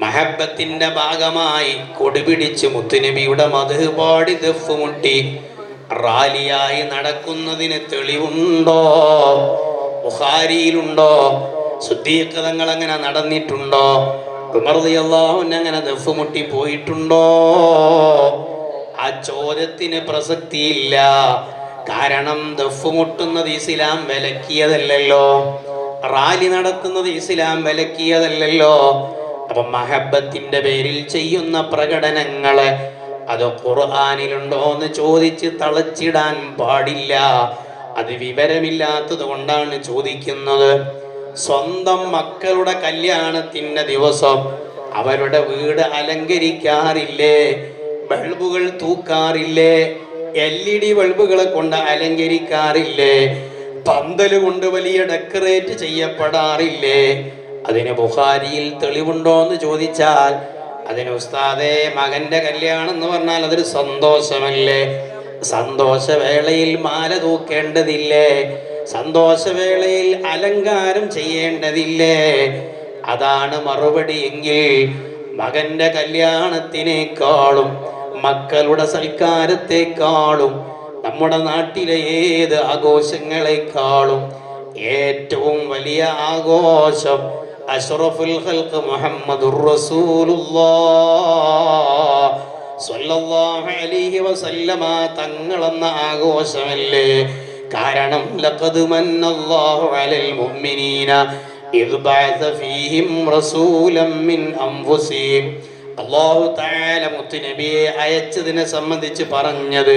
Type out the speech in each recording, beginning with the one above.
മഹബത്തിന്റെ ഭാഗമായി കൊടിപിടിച്ച് മുത്തുനബിയുടെ മദ്ഹ് പാടി ദഫ് മുട്ടി റാലിയായി നടക്കുന്നതിന് തെളിവുണ്ടോ? ബുഖാരിയിലുണ്ടോ? സിദ്ദീഖ് തങ്ങൾ അങ്ങനെ നടന്നിട്ടുണ്ടോ? ഉമർ റളിയല്ലാഹു അൻഹു അങ്ങനെ ദഫ് മുട്ടി പോയിട്ടുണ്ടോ? ആ ചോദ്യത്തിന് പ്രസക്തിയില്ല. കാരണം ദഫ് മുട്ടുന്നത് ഇസ്ലാം വിലക്കിയതല്ലല്ലോ, റാലി നടത്തുന്നത് ഇസ്ലാം വിലക്കിയതല്ലല്ലോ. അപ്പൊ മഹബത്തിന്റെ പേരിൽ ചെയ്യുന്ന പ്രകടനങ്ങള് അത് ഖുർആനിലുണ്ടോ എന്ന് ചോദിച്ച് തളച്ചിടാൻ പാടില്ല. അത് വിവരമില്ലാത്തത് കൊണ്ടാണ് ചോദിക്കുന്നത്. സ്വന്തം മക്കളുടെ കല്യാണത്തിന്റെ ദിവസം അവരുടെ വീട് അലങ്കരിക്കാറില്ലേ? ബൾബുകൾ തൂക്കാറില്ലേ? LED ബൾബുകളെ കൊണ്ട് അലങ്കരിക്കാറില്ലേ? പന്തല് കൊണ്ട് വലിയ ഡെക്കറേറ്റ് ചെയ്യപ്പെടാറില്ലേ? അതിന് ബുഖാരിയിൽ തെളിവുണ്ടോ എന്ന് ചോദിച്ചാൽ അതിന് ഉസ്താദേ, മകന്റെ കല്യാണം എന്ന് പറഞ്ഞാൽ അതൊരു സന്തോഷമല്ലേ? സന്തോഷവേളയിൽ മാല തൂക്കേണ്ടതില്ലേ? സന്തോഷവേളയിൽ അലങ്കാരം ചെയ്യേണ്ടതില്ലേ? അതാണ് മറുപടി എങ്കിൽ മകന്റെ കല്യാണത്തിനേക്കാളും മക്കളുടെ സൽക്കാരത്തെക്കാളും നമ്മുടെ നാട്ടിലെ ഏത് ആഘോഷങ്ങളെക്കാളും ഏറ്റവും വലിയ ആഘോഷം അഷ്റഫുൽ ഖൽഖ് മുഹമ്മദുർ റസൂലുള്ളാഹ് സ്വല്ലല്ലാഹു അലൈഹി വസല്ലമ തങ്ങളെന്ന ആഘോഷമല്ലേ? കാരണം ലഖദ് മന്നല്ലാഹു അലൽ മുഅ്മിനീന ഇദ് ബഅസ ഫീഹിം റസൂലൻ മിൻ അൻഫുസിഹിം. അല്ലാഹു തആല മുത്തുനബിയെ അയച്ചതിനെ സംബന്ധിച്ച് പറഞ്ഞത്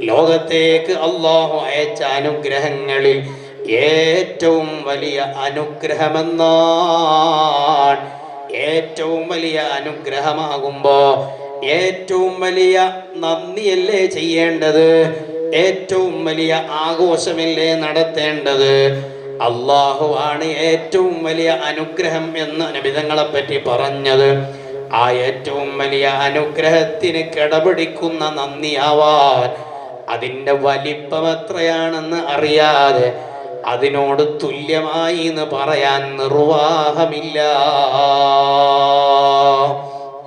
ലോകത്തേക്ക് അല്ലാഹു അയച്ച അനുഗ്രഹങ്ങളിൽ ഏറ്റവും വലിയ അനുഗ്രഹമെന്നാണ്. ഏറ്റവും വലിയ അനുഗ്രഹമാകുമ്പോ ഏറ്റവും വലിയ നന്ദിയല്ലേ ചെയ്യേണ്ടത്? ഏറ്റവും വലിയ ആഘോഷമല്ലേ നടത്തേണ്ടത്? അല്ലാഹു ആണ് ഏറ്റവും വലിയ അനുഗ്രഹം എന്ന് നബിതങ്ങളെ പറ്റി പറഞ്ഞത്. ആ ഏറ്റവും വലിയ അനുഗ്രഹത്തിന് കിടപിടിക്കുന്ന നന്ദിയാവാൻ അതിൻ്റെ വലിപ്പം എത്രയാണെന്ന് അറിയാതെ അതിനോട് തുല്യമായി എന്ന് പറയാൻ നിർവാഹമില്ല.